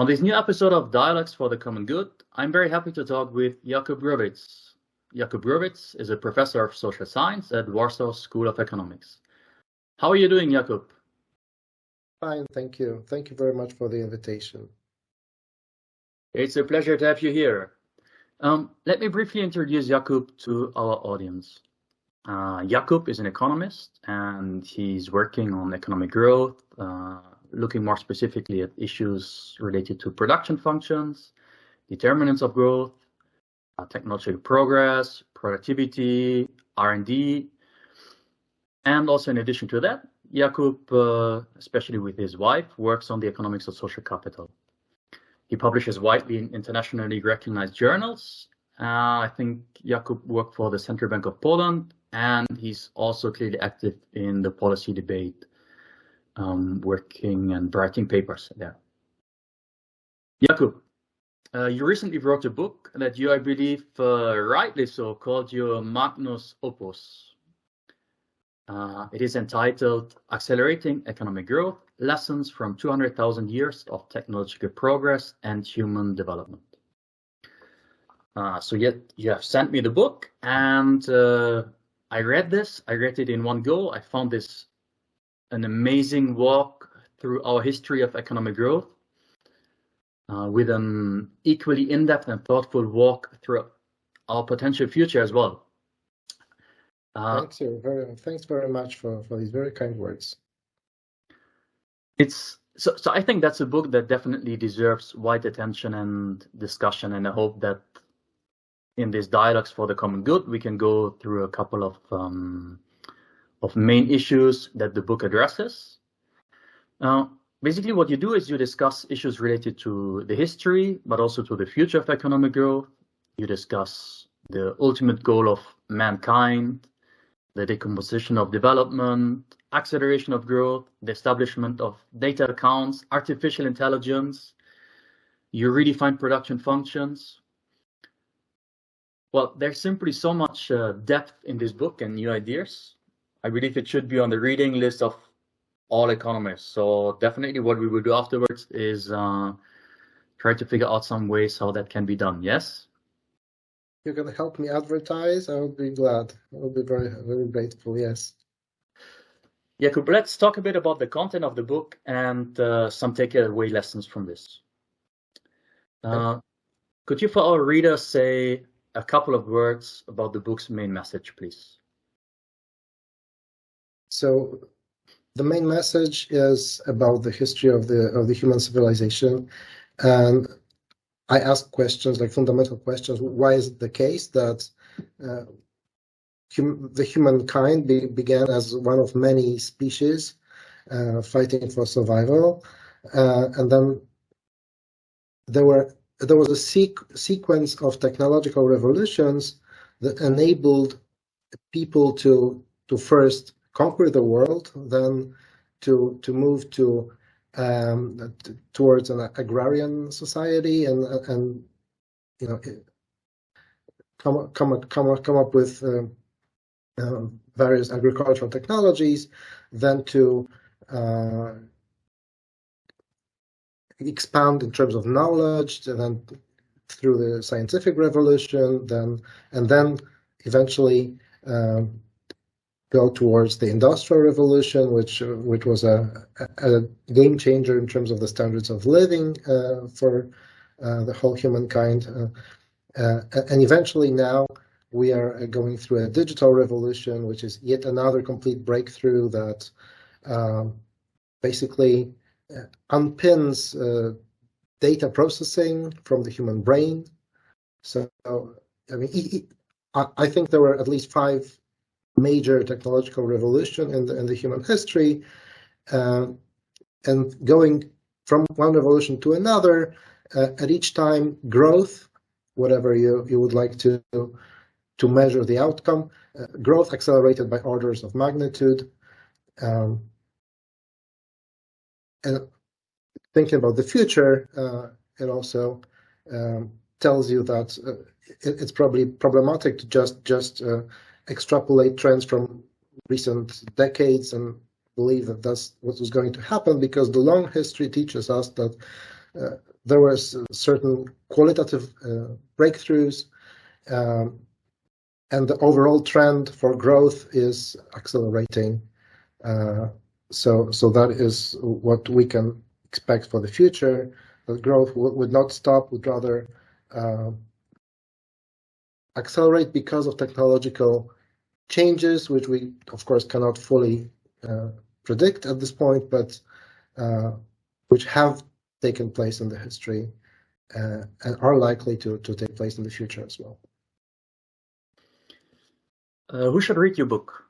On this new episode of Dialogues for the Common Good, I'm very happy to talk with Jakub Growiec. Jakub Growiec is a professor of social science at Warsaw School of Economics. How are you doing, Jakub? Fine, thank you. Thank you very much for the invitation. It's a pleasure to have you here. Let me briefly introduce Jakub to our audience. Jakub is an economist, and he's working on economic growth, looking more specifically at issues related to production functions, determinants of growth, technological progress, productivity, R&D. And also in addition to that, Jakub, especially with his wife, works on the economics of social capital. He publishes widely in internationally recognized journals. I think Jakub worked for the Central Bank of Poland, and he's also clearly active in the policy debate, working and writing papers there. Jakub, you recently wrote a book that you, I believe, rightly so, called your magnus opus. It is entitled Accelerating Economic Growth, Lessons from 200,000 Years of Technological Progress and Human Development. So you have sent me the book, and I read it in one go. I found this an amazing walk through our history of economic growth, with an equally in-depth and thoughtful walk through our potential future as well. Thanks very much for these very kind words. So I think that's a book that definitely deserves wide attention and discussion, and I hope that in these Dialogues for the Common Good we can go through a couple of main issues that the book addresses. Basically, what you do is you discuss issues related to the history, but also to the future of economic growth. You discuss the ultimate goal of mankind, the decomposition of development, acceleration of growth, the establishment of data accounts, artificial intelligence. You redefine production functions. Well, there's simply so much depth in this book and new ideas. I believe it should be on the reading list of all economists. So definitely what we will do afterwards is try to figure out some ways how that can be done. Yes? You can help me advertise. I would be glad. I would be very, very grateful. Yes. Jakub, let's talk a bit about the content of the book and some takeaway lessons from this. Could you, for our readers, say a couple of words about the book's main message, please? So the main message is about the history of the human civilization, and I ask questions, like fundamental questions. Why is it the case that the humankind began as one of many species fighting for survival, and then there was a sequence of technological revolutions that enabled people to first conquer the world, then to move towards an agrarian society, and you know, come up with various agricultural technologies, then to expand in terms of knowledge, and then through the scientific revolution, and then eventually go towards the Industrial Revolution, which was a game changer in terms of the standards of living for the whole humankind. And eventually now we are going through a digital revolution, which is yet another complete breakthrough that basically unpins data processing from the human brain. So, I mean, I think there were at least 5 major technological revolution in the human history, and going from one revolution to another, at each time growth, whatever you would like to measure the outcome, growth accelerated by orders of magnitude, and thinking about the future, it also tells you that it's probably problematic to just extrapolate trends from recent decades and believe that that's what was going to happen, because the long history teaches us that there were certain qualitative breakthroughs, and the overall trend for growth is accelerating. So that is what we can expect for the future. That growth would not stop, would rather accelerate because of technological changes, which we, of course, cannot fully predict at this point, but which have taken place in the history and are likely to take place in the future as well. Who should read your book?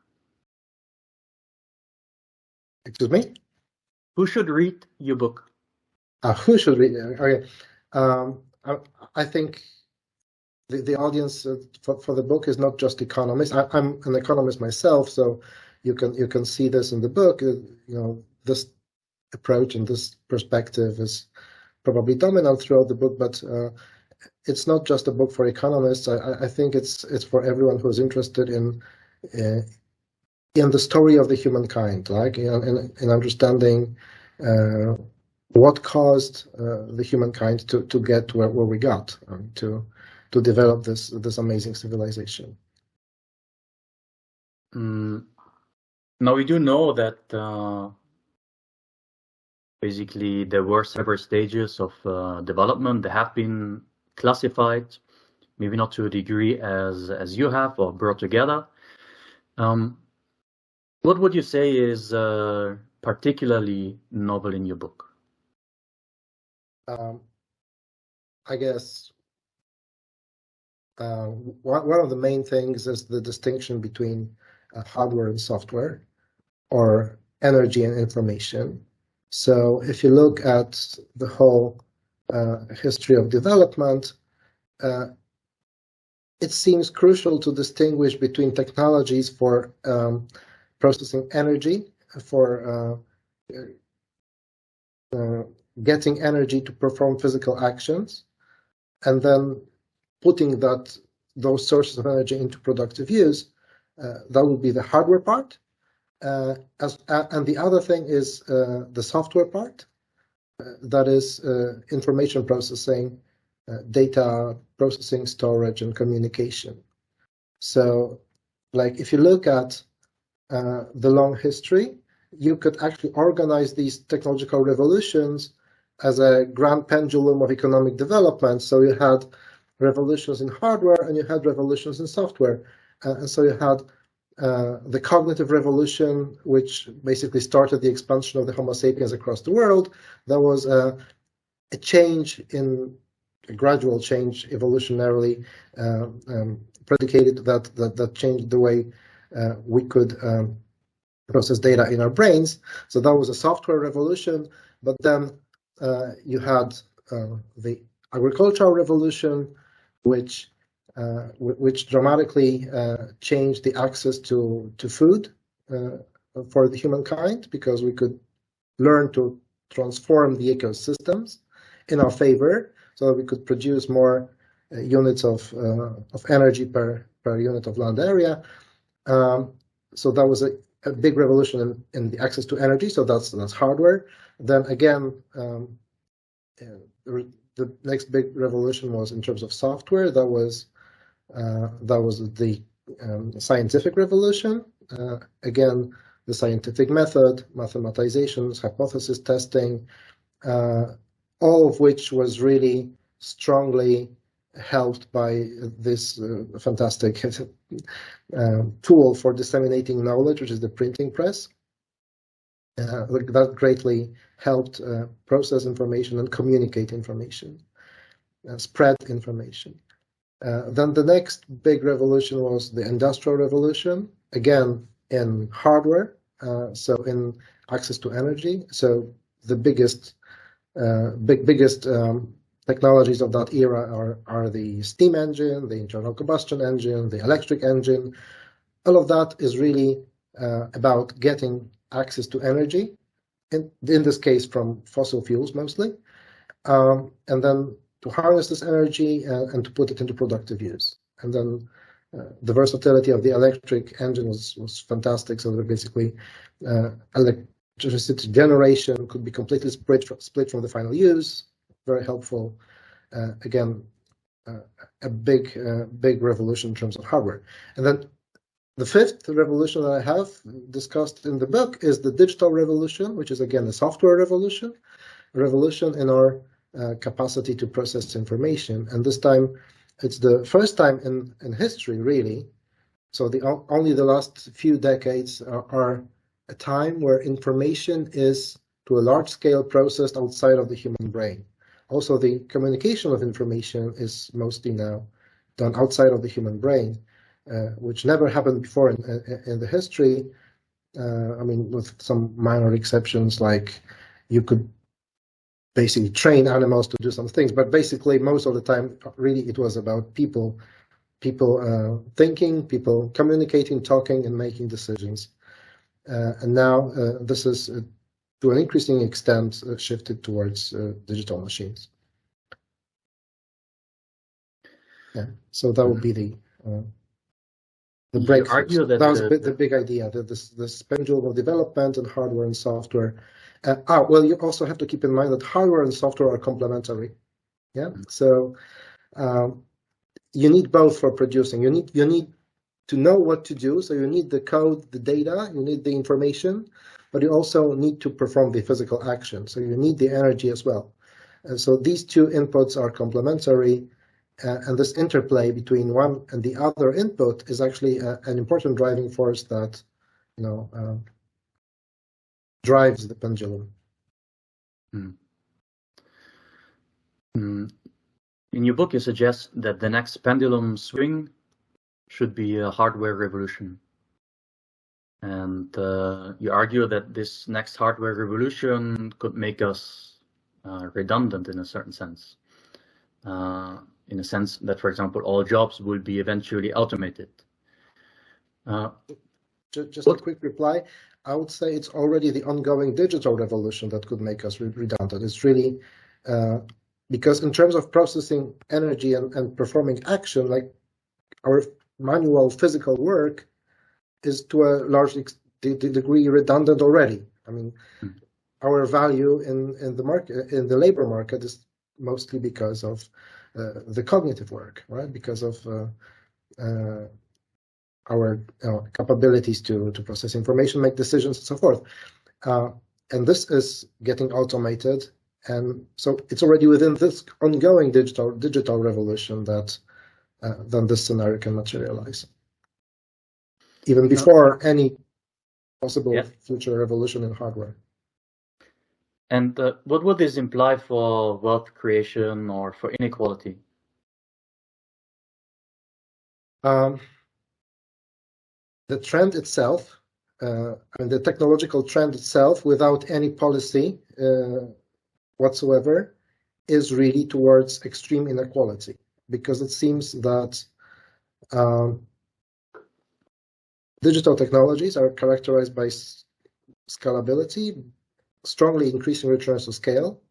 Excuse me? Who should read your book? Who should read? Okay. I think the audience for the book is not just economists. I'm an economist myself, so you can see this in the book. This approach and this perspective is probably dominant throughout the book, but it's not just a book for economists. I think it's for everyone who is interested in the story of the humankind, like in understanding what caused the humankind to get where we got, to develop this amazing civilization. Now we do know that basically there were several stages of development that have been classified, maybe not to a degree as you have or brought together. What would you say is particularly novel in your book? I guess one of the main things is the distinction between hardware and software, or energy and information. So if you look at the whole history of development, it seems crucial to distinguish between technologies for processing energy, for getting energy to perform physical actions, and then putting those sources of energy into productive use. That would be the hardware part. And the other thing is the software part. That is information processing, data processing, storage, and communication. So, like, if you look at the long history, you could actually organize these technological revolutions as a grand pendulum of economic development. So you had revolutions in hardware and you had revolutions in software. And so you had the cognitive revolution, which basically started the expansion of the Homo sapiens across the world. There was a gradual change, evolutionarily predicated that changed the way we could process data in our brains. So that was a software revolution. But then you had the agricultural revolution, which dramatically changed the access to food for the humankind, because we could learn to transform the ecosystems in our favor, so that we could produce more units of energy per unit of land area. So that was a big revolution in the access to energy. So that's hardware. Then again, the next big revolution was in terms of software. That was the scientific revolution. Again, the scientific method, mathematizations, hypothesis testing, all of which was really strongly helped by this fantastic tool for disseminating knowledge, which is the printing press. That greatly helped process information and communicate information, spread information. Then the next big revolution was the Industrial Revolution, again in hardware, so in access to energy. So the biggest technologies of that era are the steam engine, the internal combustion engine, the electric engine. All of that is really about getting access to energy, in this case from fossil fuels mostly, and then to harness this energy and to put it into productive use. And then the versatility of the electric engine was fantastic. So that basically electricity generation could be completely split from the final use. very helpful. Again, a big revolution in terms of hardware. And then the fifth revolution that I have discussed in the book is the digital revolution, which is again a software revolution, a revolution in our capacity to process information. And this time, it's the first time in history, really. So only the last few decades are a time where information is to a large scale processed outside of the human brain. Also, the communication of information is mostly now done outside of the human brain, which never happened before in the history. I mean, with some minor exceptions, like you could basically train animals to do some things, but basically most of the time, really, it was about people thinking, people communicating, talking, and making decisions. And now this is, to an increasing extent, shifted towards digital machines. Yeah, so that would be the breakthrough. Argue that was the big idea, that this pendulum of development and hardware and software. Well, you also have to keep in mind that hardware and software are complementary. Yeah, so you need both for producing. You need to know what to do. So you need the code, the data, you need the information, but you also need to perform the physical action. So you need the energy as well. And so these two inputs are complementary, and this interplay between one and the other input is actually an important driving force that, drives the pendulum. In your book, you suggest that the next pendulum swing should be a hardware revolution. And you argue that this next hardware revolution could make us redundant in a certain sense. In a sense that, for example, all jobs will be eventually automated. Just a quick reply. I would say it's already the ongoing digital revolution that could make us redundant. It's really because in terms of processing energy and performing action, like our manual physical work is to a large degree redundant already. I mean, our value in the market, in the labor market, is mostly because of the cognitive work, right? Because of our capabilities to process information, make decisions, and so forth. And this is getting automated, and so it's already within this ongoing digital revolution that then this scenario can materialize, even before any possible future revolution in hardware. And what would this imply for wealth creation or for inequality? The trend itself, and the technological trend itself, without any policy whatsoever, is really towards extreme inequality, because it seems that digital technologies are characterized by scalability, strongly increasing returns to scale,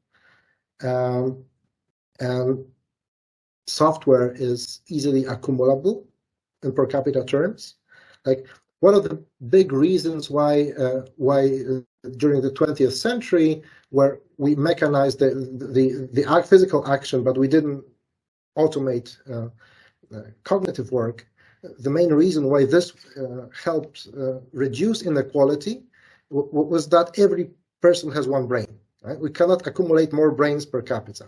and software is easily accumulable in per capita terms. Like, one of the big reasons why during the 20th century, where we mechanized the physical action, but we didn't automate cognitive work, the main reason why this helped reduce inequality was that every person has one brain, right? We cannot accumulate more brains per capita.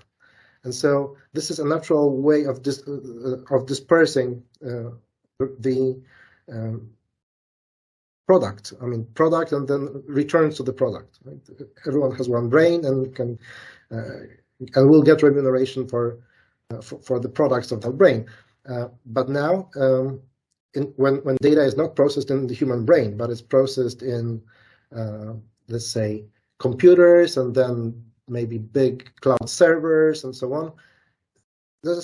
And so this is a natural way of dispersing the product. I mean, product and then returns to the product. Right? Everyone has one brain and can and will get remuneration for the products of that brain. But now, when data is not processed in the human brain, but it's processed in, let's say, computers and then maybe big cloud servers and so on, there's a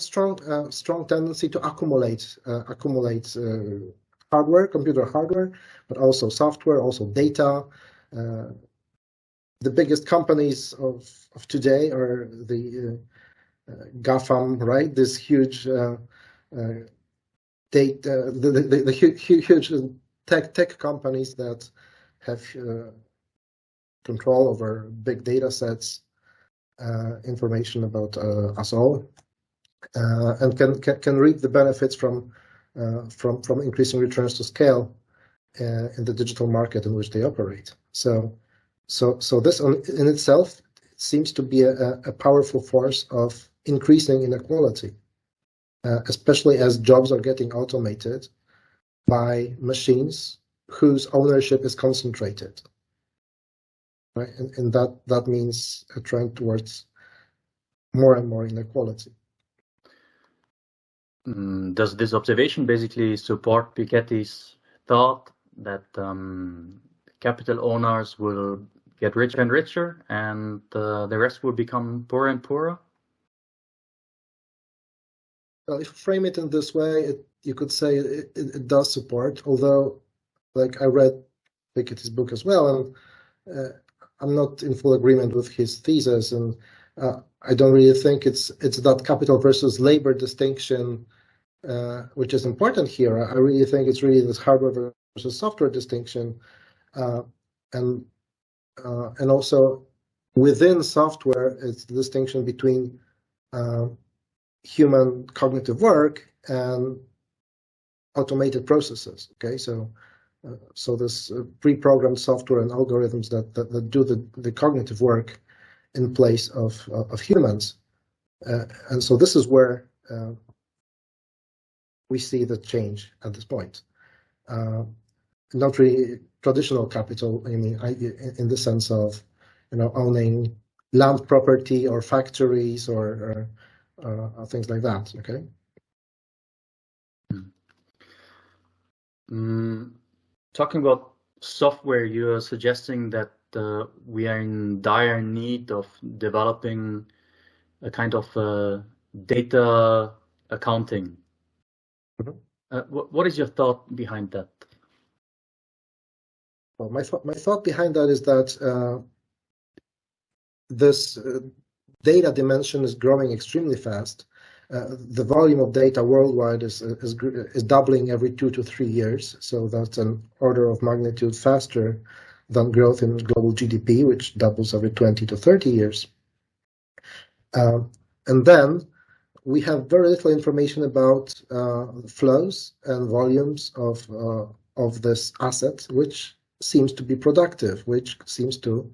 strong tendency to accumulate hardware, computer hardware, but also software, also data. The biggest companies of today are the GAFAM, right? This huge data, the huge tech companies that have control over big data sets. information about us all, and can reap the benefits from increasing returns to scale in the digital market in which they operate. So this in itself seems to be a powerful force of increasing inequality, especially as jobs are getting automated by machines whose ownership is concentrated. Right? And that means a trend towards more and more inequality. Does this observation basically support Piketty's thought that capital owners will get richer and richer and the rest will become poorer and poorer? Well, if you frame it in this way, you could say it does support, although, like, I read Piketty's book as well, and I'm not in full agreement with his thesis, and I don't really think it's that capital versus labor distinction which is important here. I really think it's really this hardware versus software distinction, and also within software, it's the distinction between human cognitive work and automated processes. Okay, so this pre-programmed software and algorithms that do the cognitive work in place of humans, and so this is where we see the change at this point. Not really traditional capital. I mean, in the sense of, owning land property or factories or things like that. Okay. Talking about software, you are suggesting that we are in dire need of developing a kind of data accounting. What is your thought behind that? Well, my thought behind that is that this data dimension is growing extremely fast. The volume of data worldwide is doubling every 2 to 3 years, so that's an order of magnitude faster than growth in global GDP, which doubles every 20 to 30 years. And then we have very little information about flows and volumes of this asset, which seems to be productive, which seems to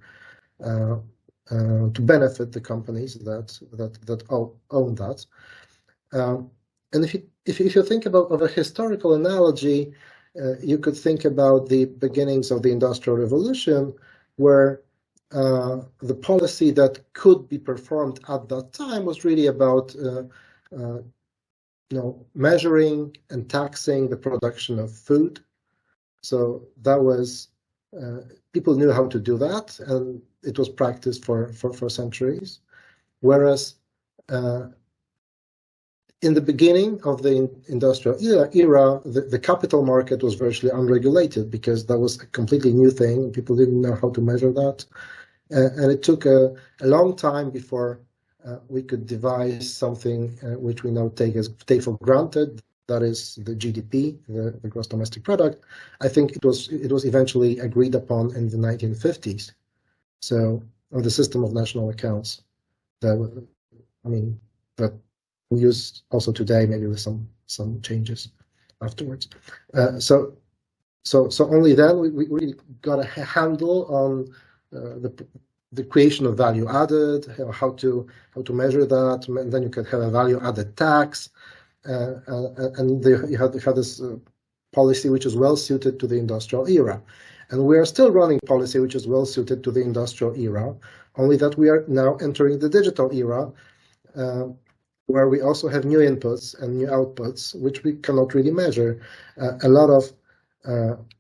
benefit the companies that own that. And if you think of a historical analogy, you could think about the beginnings of the Industrial Revolution, where the policy that could be performed at that time was really about measuring and taxing the production of food. So that was people knew how to do that, and it was practiced for centuries. Whereas in the beginning of the industrial era, the capital market was virtually unregulated because that was a completely new thing. People didn't know how to measure that. And it took a long time before we could devise something which we now take for granted. That is the GDP, the gross domestic product. I think it was eventually agreed upon in the 1950s. So, on the system of national accounts, that we use also today, maybe with some changes afterwards. So only then we really got a handle on the creation of value added, how to measure that, and then you can have a value added tax, and you had this policy which is well suited to the industrial era. And we are still running policy which is well suited to the industrial era, only that we are now entering the digital era, where we also have new inputs and new outputs, which we cannot really measure. A lot of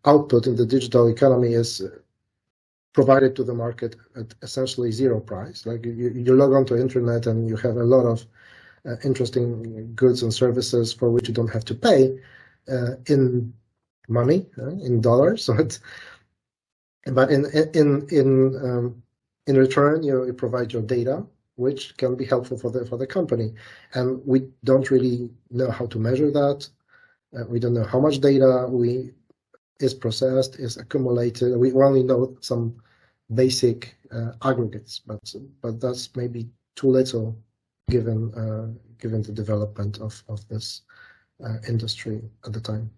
output in the digital economy is provided to the market at essentially zero price. Like you log onto internet and you have a lot of interesting goods and services for which you don't have to pay in money, in dollars. So but in return, you provide your data, which can be helpful for the company, and we don't really know how to measure that. We don't know how much data is processed, is accumulated. We only know some basic aggregates, but that's maybe too little given the development of this industry at the time.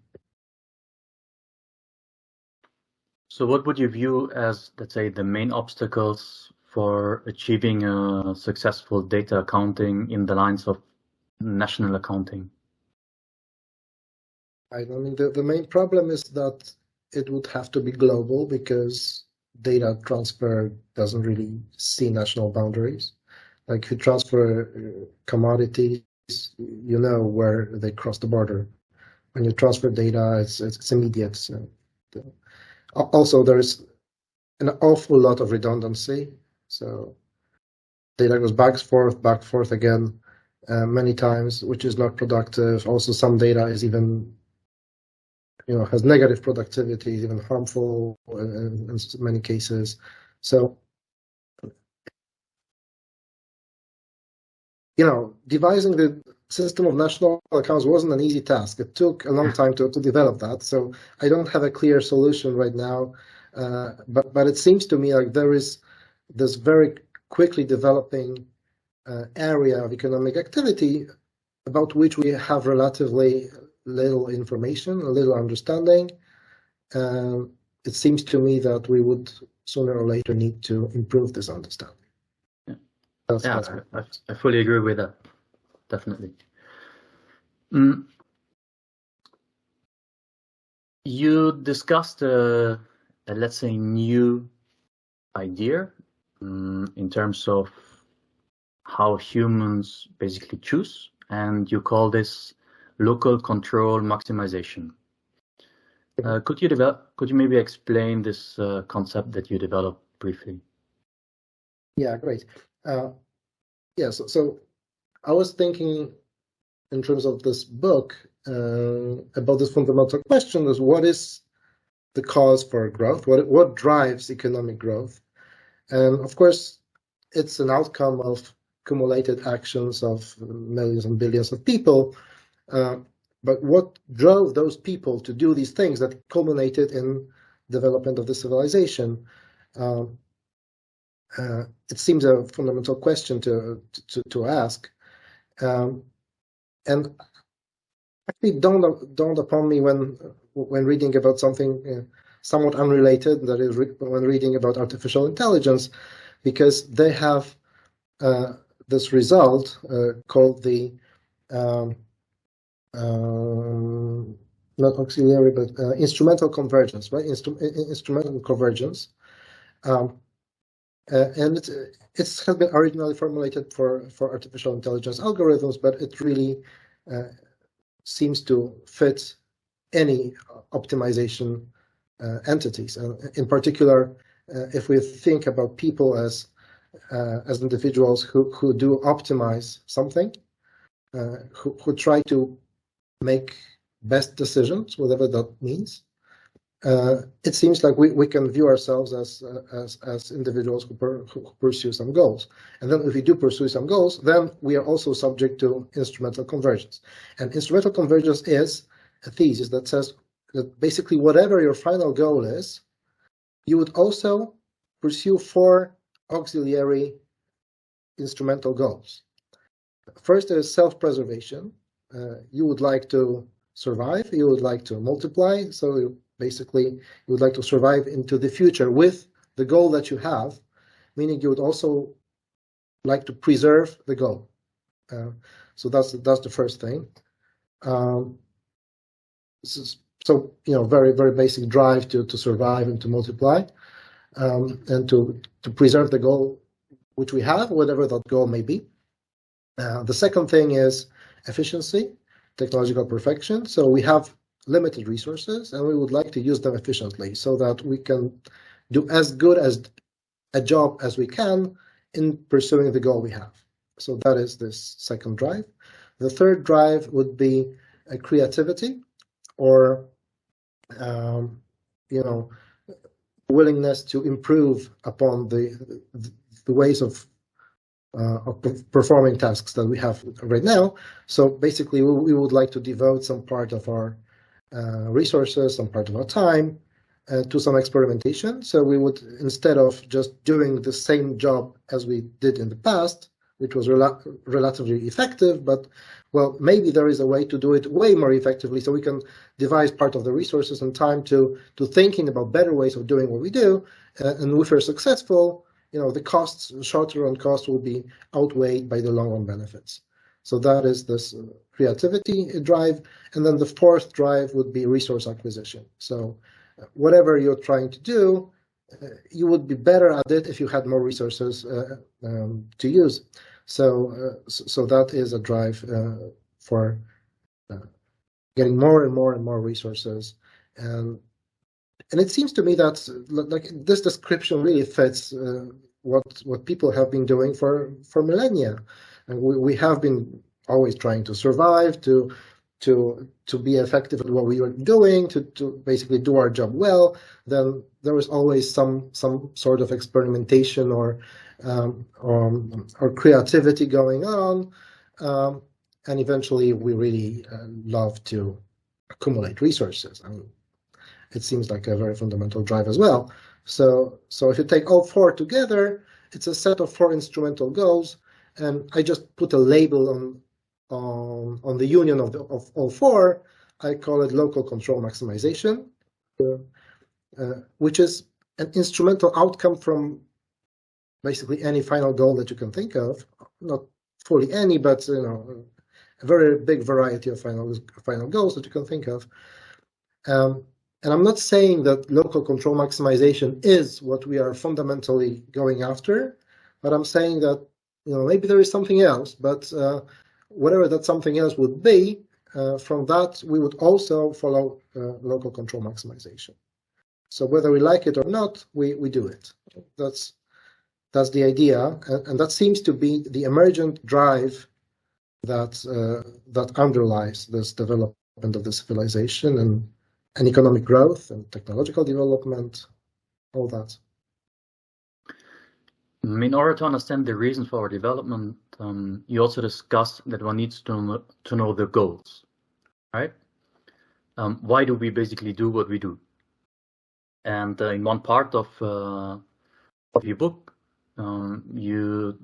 So what would you view as, let's say, the main obstacles for achieving a successful data accounting in the lines of national accounting? I mean, the main problem is that it would have to be global, because data transfer doesn't really see national boundaries. Like, if you transfer commodities, you know where they cross the border. When you transfer data, it's immediate. So, also, there's an awful lot of redundancy. So data goes back forth again many times, which is not productive. Also, some data is even, has negative productivity, is even harmful in many cases. So, devising the system of national accounts wasn't an easy task. It took a long time to develop that. So I don't have a clear solution right now, but it seems to me like there is this very quickly developing area of economic activity about which we have relatively little information, a little understanding. It seems to me that we would sooner or later need to improve this understanding. I fully agree with that. Definitely. You discussed let's say, new idea in terms of how humans basically choose, and you call this local control maximization. Could you maybe explain this concept that you developed briefly? Yeah, great. So I was thinking in terms of this book about this fundamental question: is what is the cause for growth? What drives economic growth? And of course, it's an outcome of accumulated actions of millions and billions of people. But what drove those people to do these things that culminated in development of the civilization? It seems a fundamental question to ask, and actually dawned upon me when reading about something somewhat unrelated. That is, when reading about artificial intelligence, because they have this result called the not auxiliary, but instrumental convergence, right? Instrumental convergence. And it has been originally formulated for artificial intelligence algorithms, but it really seems to fit any optimization entities. And in particular, if we think about people as individuals who do optimize something, who try to make best decisions, whatever that means, it seems like we can view ourselves as individuals who pursue some goals. And then if we do pursue some goals, then we are also subject to instrumental convergence. And instrumental convergence is a thesis that says that basically whatever your final goal is, you would also pursue 4 auxiliary instrumental goals. First, there is self-preservation. You would like to survive, you would like to multiply, so basically you would like to survive into the future with the goal that you have, meaning you would also like to preserve the goal. So that's the first thing. So very, very basic drive to survive and to multiply, and to preserve the goal which we have, whatever that goal may be. The second thing is efficiency, technological perfection. So we have limited resources and we would like to use them efficiently so that we can do as good as a job as we can in pursuing the goal we have. So that is this second drive. The third drive would be a creativity, or willingness to improve upon the ways of performing tasks that we have right now. So basically, we would like to devote some part of our resources, some part of our time to some experimentation. So we would, instead of just doing the same job as we did in the past, which was relatively effective, but well, maybe there is a way to do it way more effectively, so we can devise part of the resources and time to thinking about better ways of doing what we do. And if we're successful, the costs, short-run costs, will be outweighed by the long-run benefits. So that is this creativity drive. And then the fourth drive would be resource acquisition. So whatever you're trying to do, you would be better at it if you had more resources to use. So that is a drive for getting more and more and more resources. And it seems to me that like this description really fits what people have been doing for millennia. And we have been always trying to survive, to be effective at what we were doing, to basically do our job well. Then there was always some sort of experimentation or creativity going on, and eventually we really love to accumulate resources. I mean, it seems like a very fundamental drive as well. So if you take all four together, it's a set of 4 instrumental goals, and I just put a label on the union of all 4. I call it local control maximization, which is an instrumental outcome from basically any final goal that you can think of. Not fully any, but a very big variety of final goals that you can think of. And I'm not saying that local control maximization is what we are fundamentally going after, but I'm saying that maybe there is something else, but whatever that something else would be, from that we would also follow local control maximization. So whether we like it or not, we do it. That's the idea, and that seems to be the emergent drive that underlies this development of the civilization and economic growth and technological development, all that. In order to understand the reasons for our development, you also discuss that one needs to know the goals, right? Why do we basically do what we do? And in one part of your book, you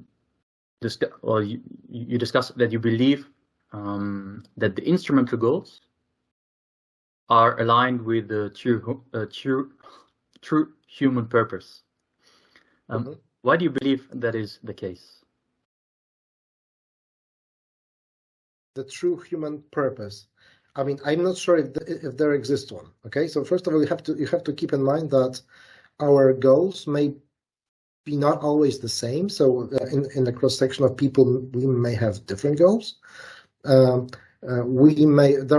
discuss that you believe that the instrumental goals are aligned with the true human purpose. Why do you believe that is the case? The true human purpose. I mean, I'm not sure if there exists one. Okay, so first of all, you have to keep in mind that our goals may be not always the same. So in the cross section of people, we may have different goals. There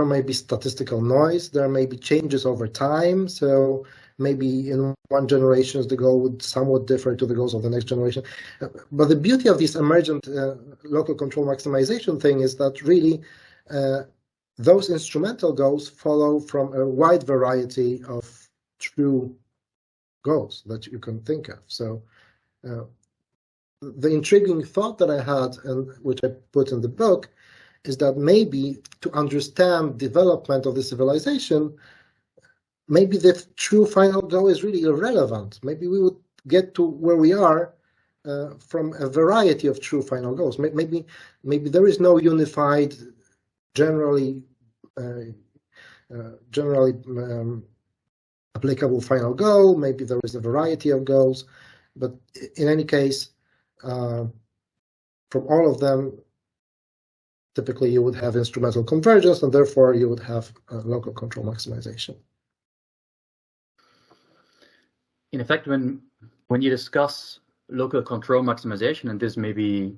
may be statistical noise. There may be changes over time. So maybe in one generation, the goal would somewhat differ to the goals of the next generation. But the beauty of this emergent local control maximization thing is that really those instrumental goals follow from a wide variety of true goals that you can think of. So the intriguing thought that I had, and which I put in the book, is that maybe to understand development of the civilization, maybe the true final goal is really irrelevant. Maybe we would get to where we are from a variety of true final goals. Maybe there is no unified, generally applicable final goal. Maybe there is a variety of goals, but in any case, from all of them, typically you would have instrumental convergence, and therefore you would have local control maximization. In effect, when you discuss local control maximization, and this may be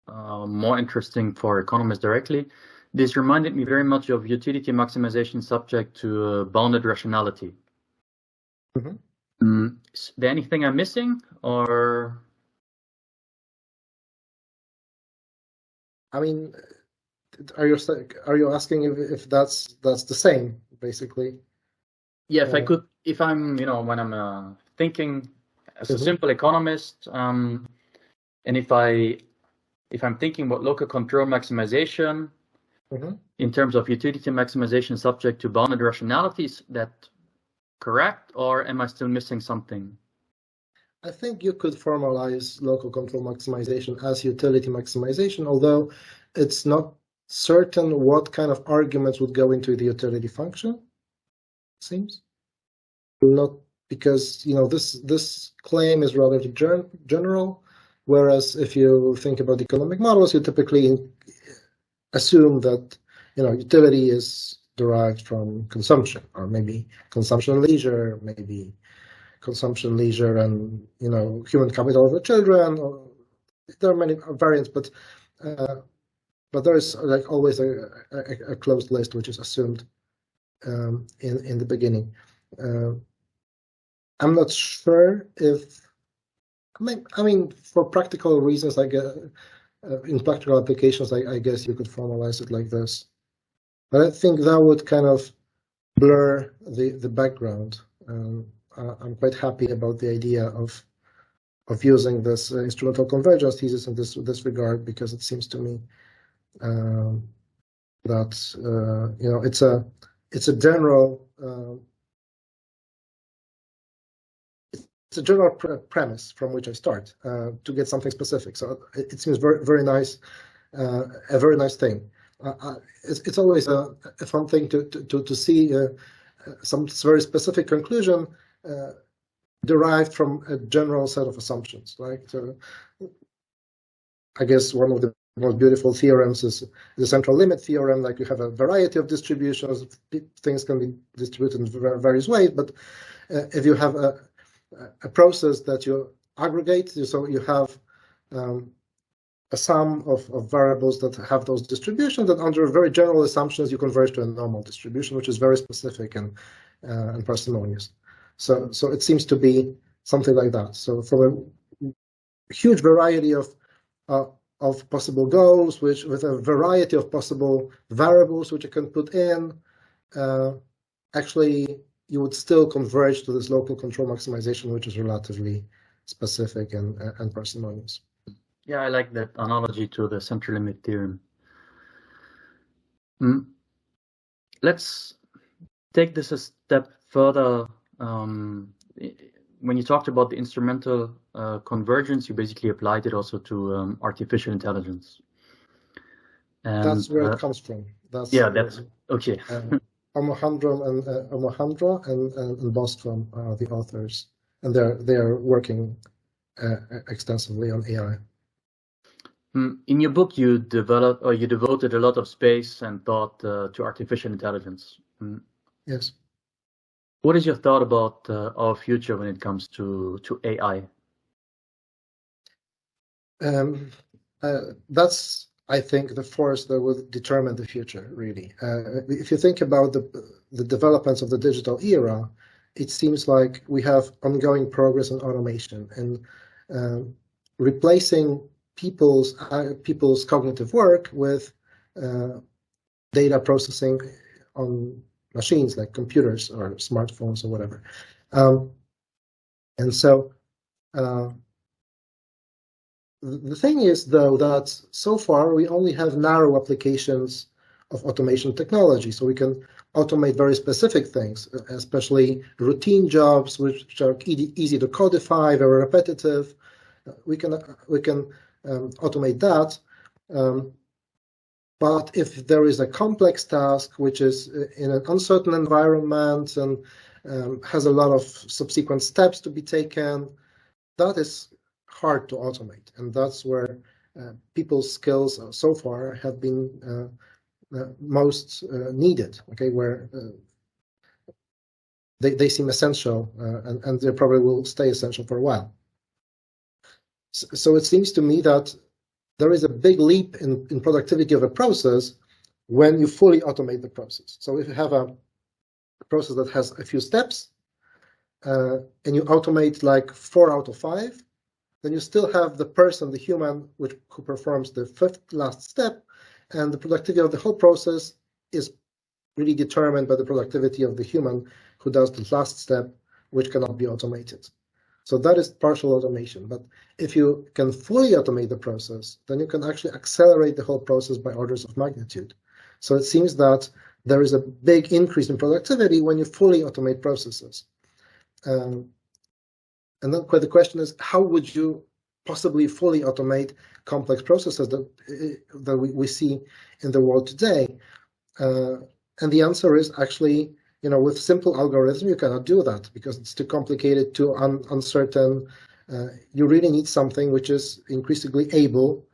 more interesting for economists directly, this reminded me very much of utility maximization subject to bounded rationality. Is there anything I'm missing, or? I mean, are you asking if that's the same, basically? Yeah, if I'm when I'm thinking as a simple economist, and if I'm thinking about local control maximization in terms of utility maximization subject to bounded rationalities, that correct, or am I still missing something? I think you could formalize local control maximization as utility maximization, although it's not certain what kind of arguments would go into the utility function, it seems. Not because, you know, this claim is rather general, whereas if you think about economic models, you typically assume that, you know, utility is derived from consumption, or maybe consumption leisure, maybe consumption leisure and, you know, human capital for children. Or, there are many variants, but there is like always a closed list which is assumed in the beginning. I'm not sure if, I mean, for practical reasons, I guess, in practical applications, I guess you could formalize it like this. But I think that would kind of blur the background. I'm quite happy about the idea of using this instrumental convergence thesis in this regard, because it seems to me that you know, it's a general premise from which I start to get something specific. So it seems very nice, a very nice thing. It's always a fun thing to see some very specific conclusion derived from a general set of assumptions. Like, I guess one of the most beautiful theorems is the central limit theorem. Like, you have a variety of distributions, things can be distributed in various ways, but if you have a process that you aggregate, so you have a sum of variables that have those distributions, that under very general assumptions you converge to a normal distribution, which is very specific and parsimonious. So it seems to be something like that. So from a huge variety of possible goals, which with a variety of possible variables which you can put in, actually you would still converge to this local control maximization, which is relatively specific and parsimonious. Yeah, I like that analogy to the central limit theorem. Let's take this a step further. When you talked about the instrumental convergence, you basically applied it also to artificial intelligence. And, that's where it comes from. That's okay. Omohandro and Bostrom are the authors, and they're working extensively on AI. In your book, you devoted a lot of space and thought to artificial intelligence. Yes. What is your thought about our future when it comes to AI? That's, I think, the force that will determine the future, really. If you think about the developments of the digital era, it seems like we have ongoing progress in automation and replacing people's cognitive work with data processing on machines like computers or smartphones or whatever. And so the thing is, though, that so far we only have narrow applications of automation technology. So we can automate very specific things, especially routine jobs, which are easy to codify, very repetitive. We can automate that. But if there is a complex task which is in an uncertain environment and has a lot of subsequent steps to be taken, that is hard to automate, and that's where people's skills so far have been most needed. Okay, where they seem essential, and they probably will stay essential for a while. So it seems to me that there is a big leap in productivity of a process when you fully automate the process. So if you have a process that has a few steps, and you automate like 4 out of 5, then you still have the person, the human, who performs the 5th last step, and the productivity of the whole process is really determined by the productivity of the human who does the last step, which cannot be automated. So that is partial automation. But if you can fully automate the process, then you can actually accelerate the whole process by orders of magnitude. So it seems that there is a big increase in productivity when you fully automate processes. And then the question is, how would you possibly fully automate complex processes that we see in the world today? And the answer is actually, with simple algorithm, you cannot do that because it's too complicated, too uncertain. You really need something which is increasingly able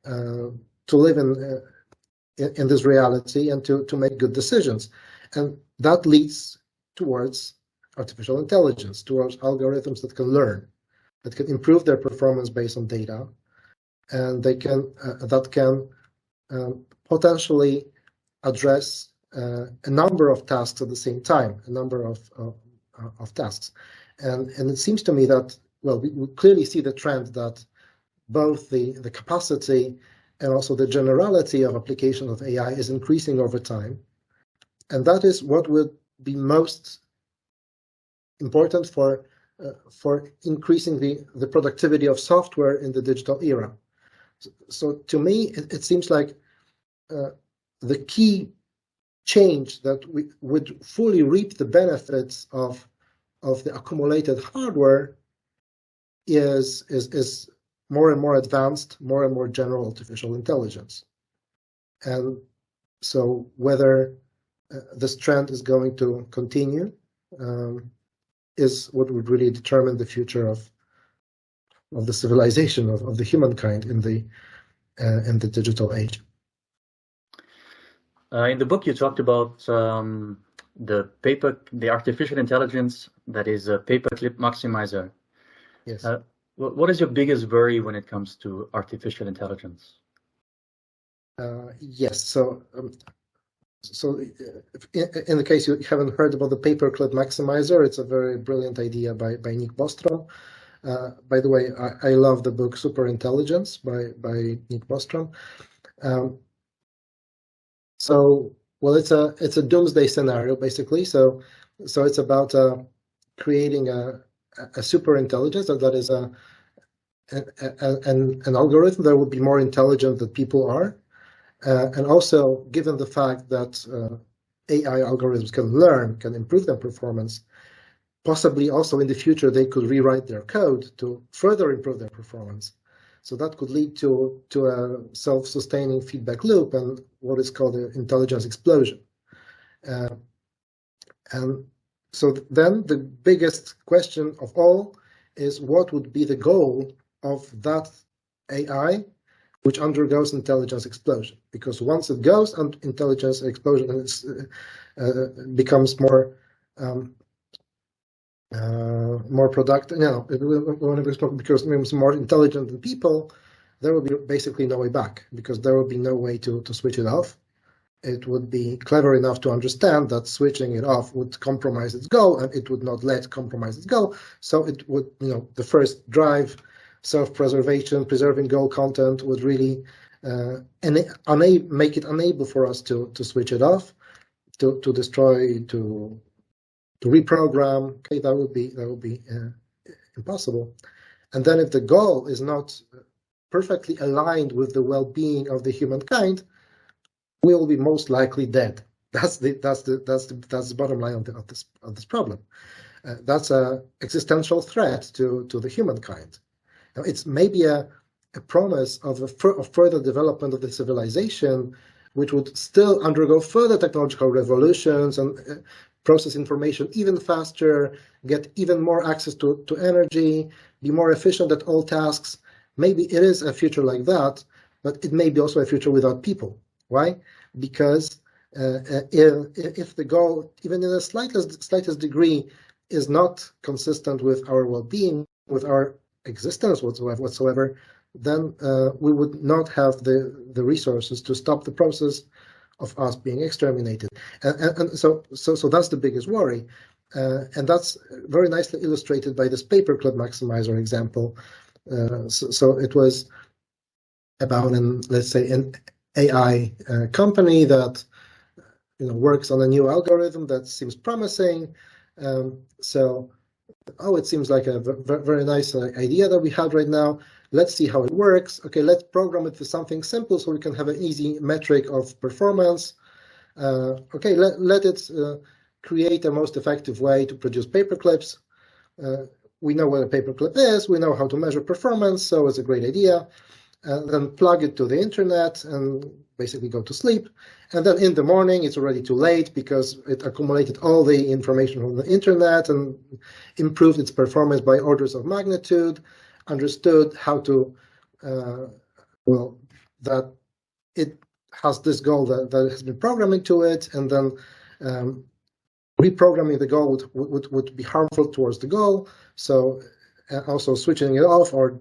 to live in this reality and to make good decisions. And that leads towards artificial intelligence, towards algorithms that can learn, that can improve their performance based on data, and that can potentially address a number of tasks at the same time, a number of tasks. And it seems to me that, well, we clearly see the trend that both the capacity and also the generality of application of AI is increasing over time. And that is what would be most important for increasing the productivity of software in the digital era. So to me, it seems like the key change that we would fully reap the benefits of the accumulated hardware is more and more advanced, more and more general artificial intelligence. And so whether this trend is going to continue is what would really determine the future of the civilization of the humankind in the digital age. In the book, you talked about the artificial intelligence that is a paperclip maximizer. Yes. What is your biggest worry when it comes to artificial intelligence? Yes. So in the case you haven't heard about the paperclip maximizer, it's a very brilliant idea by Nick Bostrom. By the way, I love the book Superintelligence by Nick Bostrom. So, well, it's a doomsday scenario basically. So it's about creating a superintelligence that is an algorithm that will be more intelligent than people are. And also, given the fact that AI algorithms can learn, can improve their performance, possibly also in the future they could rewrite their code to further improve their performance. So that could lead to a self-sustaining feedback loop and what is called an intelligence explosion. And so then the biggest question of all is what would be the goal of that AI which undergoes intelligence explosion? Because once it goes on intelligence explosion and it becomes more productive, when it becomes more intelligent than people, there will be basically no way back because there will be no way to switch it off. It would be clever enough to understand that switching it off would compromise its goal, and it would not let compromise its goal. So it would, the first drive, self-preservation, preserving goal content would really make it unable for us to switch it off, to destroy, to reprogram. Okay, that would be impossible. And then if the goal is not perfectly aligned with the well-being of the humankind, we will be most likely dead. That's the bottom line of this problem. That's an existential threat to the humankind. Now, it's maybe a promise of further development of the civilization, which would still undergo further technological revolutions and process information even faster, get even more access to energy, be more efficient at all tasks. Maybe it is a future like that, but it may be also a future without people. Why? Because if the goal, even in the slightest degree, is not consistent with our well-being, with our existence whatsoever, then we would not have the resources to stop the process of us being exterminated. And so that's the biggest worry. And that's very nicely illustrated by this paperclip maximizer example. So it was about let's say an AI company that works on a new algorithm that seems promising. It seems like a very nice idea that we have right now. Let's see how it works. Okay, let's program it for something simple so we can have an easy metric of performance. Okay, let it create a most effective way to produce paperclips. we know what a paperclip is, we know how to measure performance, so it's a great idea. Then plug it to the internet and basically go to sleep. And then in the morning, it's already too late because it accumulated all the information from the internet and improved its performance by orders of magnitude, understood how to, that it has this goal that has been programmed into it, and then reprogramming the goal would be harmful towards the goal. So also switching it off or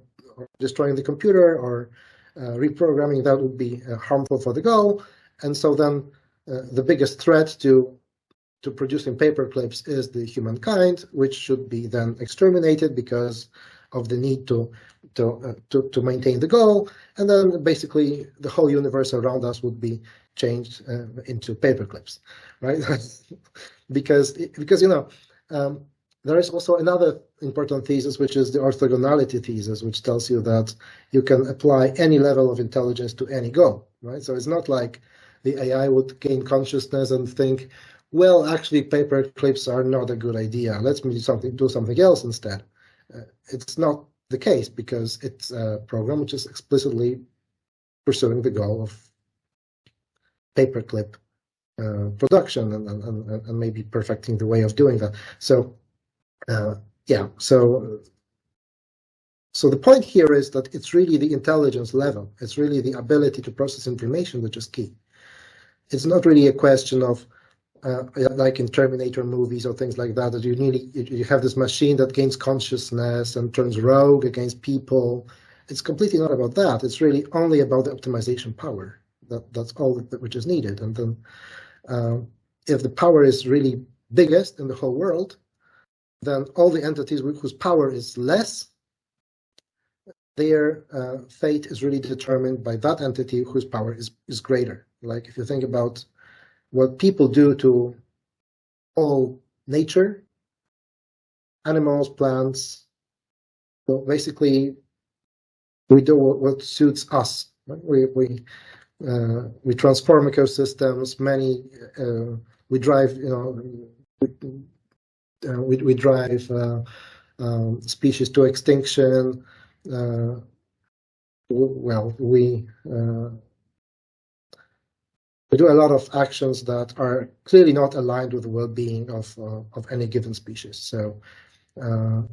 destroying the computer or reprogramming that would be harmful for the goal. And so then the biggest threat to producing paperclips is the humankind, which should be then exterminated because of the need to maintain the goal. And then basically the whole universe around us would be changed into paperclips, right? because there is also another important thesis, which is the orthogonality thesis, which tells you that you can apply any level of intelligence to any goal, right? So it's not like the AI would gain consciousness and think, well, actually, paperclips are not a good idea. Let's do something else instead. It's not the case because it's a program which is explicitly pursuing the goal of paperclip production and maybe perfecting the way of doing that. So so the point here is that it's really the intelligence level. It's really the ability to process information which is key. It's not really a question of like in Terminator movies or things like that, that you have this machine that gains consciousness and turns rogue against people. It's completely not about that. It's really only about the optimization power. That's all which is needed. And then if the power is really biggest in the whole world, then all the entities whose power is less, their fate is really determined by that entity whose power is greater. Like if you think about what people do to all nature, animals, plants, so basically we do what suits us. Right? We transform ecosystems. We drive, we drive species to extinction. We do a lot of actions that are clearly not aligned with the well-being of any given species. So, and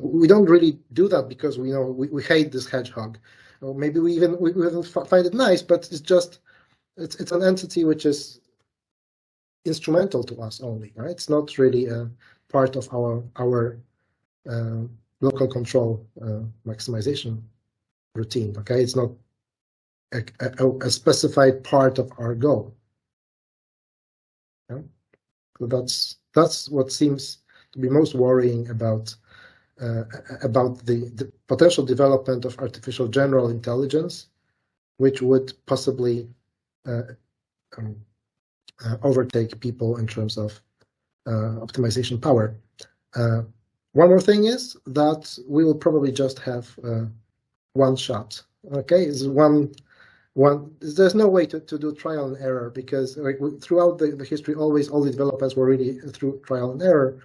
we don't really do that because we hate this hedgehog, or maybe we even find it nice, but it's an entity which is instrumental to us only, right? It's not really a part of our local control maximization routine. Okay, it's not a specified part of our goal. Yeah? So that's what seems to be most worrying about the potential development of artificial general intelligence, which would possibly overtake people in terms of optimization power. One more thing is that we will probably just have one shot. Okay, it's one. There's no way to do trial and error because throughout the history, always all the developments were really through trial and error.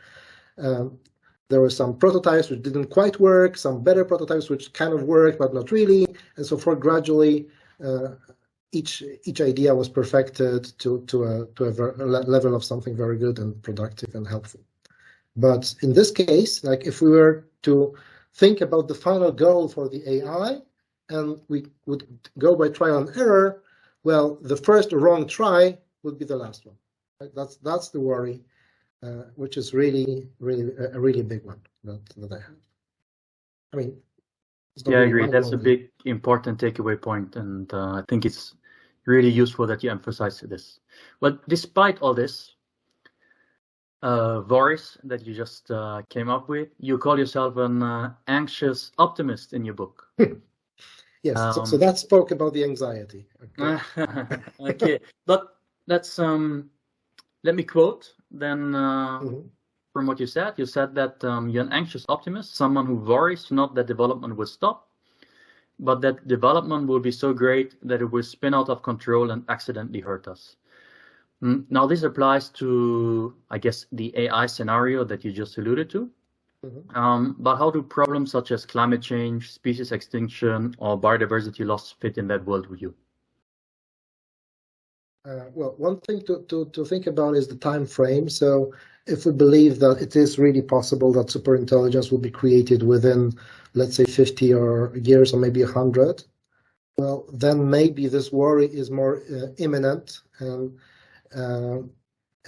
There were some prototypes which didn't quite work, some better prototypes which kind of worked but not really, and so forth. Gradually, each idea was perfected to a level of something very good and productive and helpful. But in this case, like if we were to think about the final goal for the AI, and we would go by trial and error, well, the first wrong try would be the last one. Right? That's the worry, which is really a really big one that I have. I mean, yeah, I agree. That's a big important takeaway point, and I think it's really useful that you emphasize this. But despite all this, Boris, that you just came up with, you call yourself an anxious optimist in your book. Yes, so that spoke about the anxiety. Okay, okay. But that's let me quote then from what you said. You said that you're an anxious optimist, someone who worries not that development will stop, but that development will be so great that it will spin out of control and accidentally hurt us. Now, this applies to, I guess, the AI scenario that you just alluded to. But how do problems such as climate change, species extinction, or biodiversity loss fit in that worldview? Well, one thing to think about is the time frame. So if we believe that it is really possible that superintelligence will be created within, let's say, 50 years or maybe 100, well, then maybe this worry is more imminent and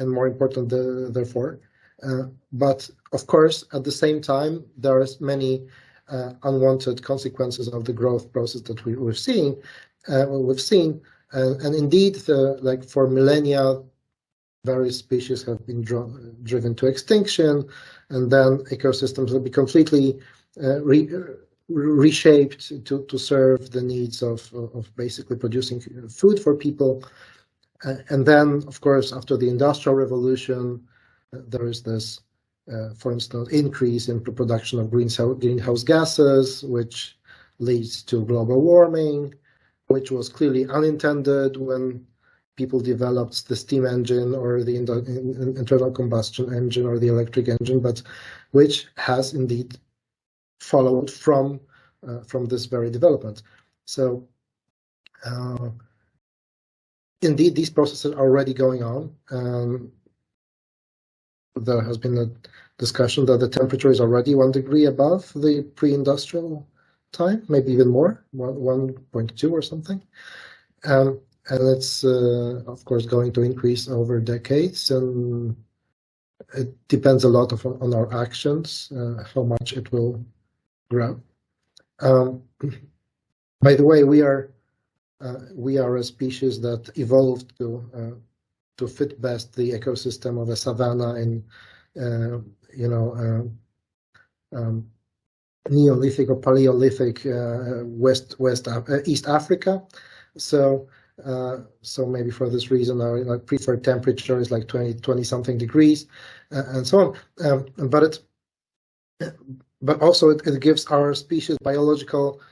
more important, therefore. But of course, at the same time, there are many unwanted consequences of the growth process that we've seen. And indeed, like for millennia, various species have been driven to extinction, and then ecosystems will be completely reshaped to serve the needs of basically producing food for people. And then, of course, after the Industrial Revolution, there is this, for instance, increase in the production of greenhouse gases, which leads to global warming, which was clearly unintended when people developed the steam engine or the internal combustion engine or the electric engine, but which has indeed followed from this very development. So indeed, these processes are already going on. There has been a discussion that the temperature is already 1 degree above the pre-industrial time, maybe even more, 1.2 or something. And it's, of course, going to increase over decades. And it depends a lot on our actions, how much it will grow. By the way, we are a species that evolved to fit best the ecosystem of a savanna in, Neolithic or Paleolithic East Africa. So maybe for this reason, our preferred temperature is like 20 something degrees, and so on. But also it gives our species biological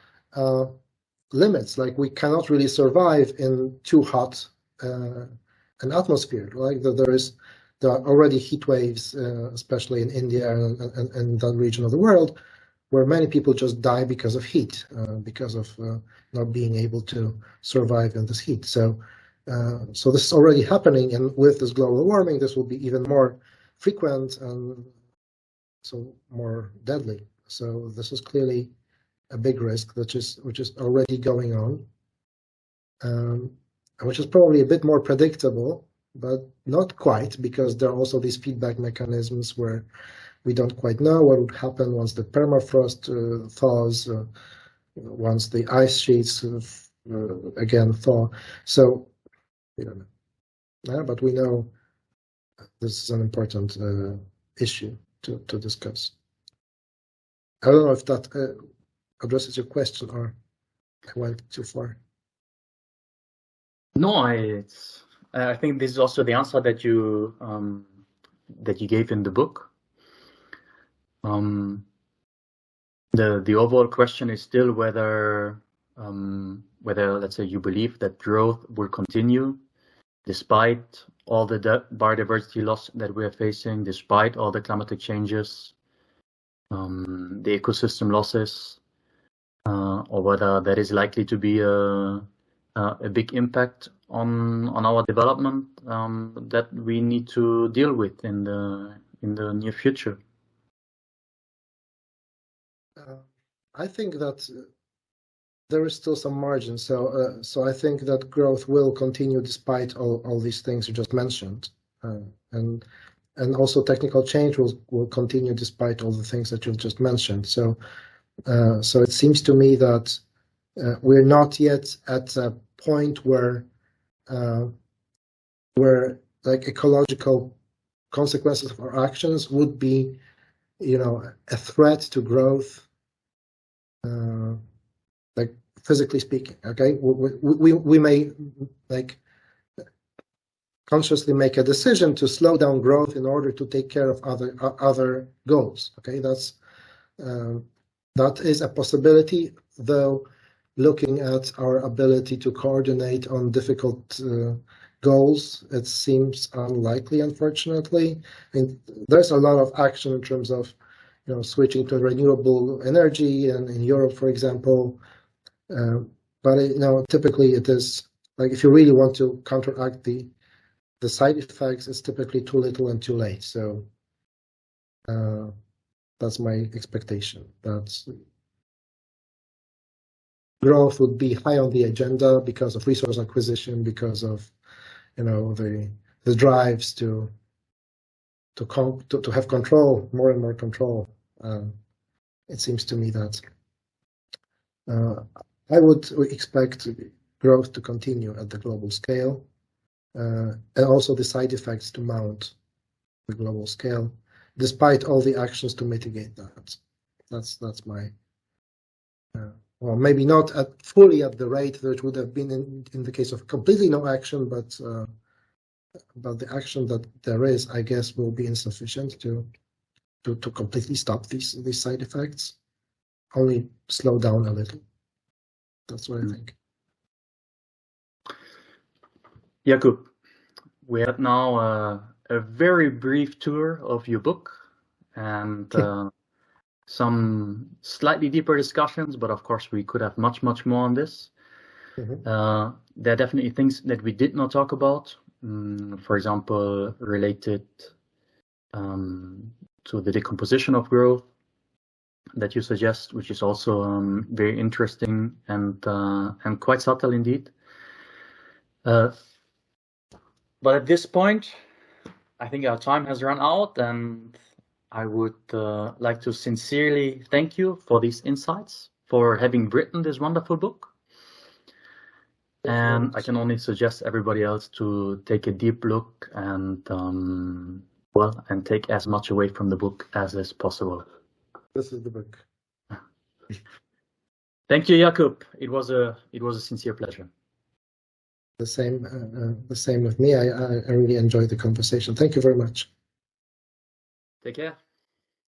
limits. Like we cannot really survive in too hot an atmosphere. Like there are already heat waves, especially in India and that region of the world, where many people just die because of heat, because of not being able to survive in this heat. So this is already happening, and with this global warming, this will be even more frequent and so more deadly. So this is clearly a big risk, which is already going on, which is probably a bit more predictable, but not quite, because there are also these feedback mechanisms where we don't quite know what would happen once the permafrost thaws, once the ice sheets again thaw. So, but we know this is an important issue to discuss. I don't know if that addresses your question or I went too far. No, I think this is also the answer that you gave in the book. The overall question is still whether let's say you believe that growth will continue despite all the biodiversity loss that we are facing, despite all the climatic changes, the ecosystem losses, or whether there is likely to be a big impact on our development that we need to deal with in the near future. I think that there is still some margin. So I think that growth will continue despite all these things you just mentioned, and also technical change will continue despite all the things that you've just mentioned. So it seems to me that we're not yet at a point where like ecological consequences of our actions would be, a threat to growth, like physically speaking. Okay, we may like consciously make a decision to slow down growth in order to take care of other goals. Okay, that is a possibility, though. Looking at our ability to coordinate on difficult goals, it seems unlikely, unfortunately. I mean, there's a lot of action in terms of, switching to renewable energy, and in Europe, for example. But typically it is like if you really want to counteract the side effects, it's typically too little and too late. So that's my expectation. That growth would be high on the agenda because of resource acquisition, because of the drives to have control, more and more control. It seems to me that I would expect growth to continue at the global scale, and also the side effects to mount the global scale, despite all the actions to mitigate that. That's my well, maybe not fully at the rate that it would have been in the case of completely no action, but the action that there is, I guess, will be insufficient to completely stop these side effects. Only slow down a little. That's what I think. Jakub, we had now a very brief tour of your book and some slightly deeper discussions, but of course we could have much more on this. There are definitely things that we did not talk about, for example, related to the decomposition of growth that you suggest, which is also very interesting and quite subtle indeed. But at this point, I think our time has run out, and I would like to sincerely thank you for these insights, for having written this wonderful book. And I can only suggest everybody else to take a deep look and and take as much away from the book as is possible. This is the book. Thank you, Jakub. It was a sincere pleasure. The same with me. I really enjoyed the conversation. Thank you very much. Take care.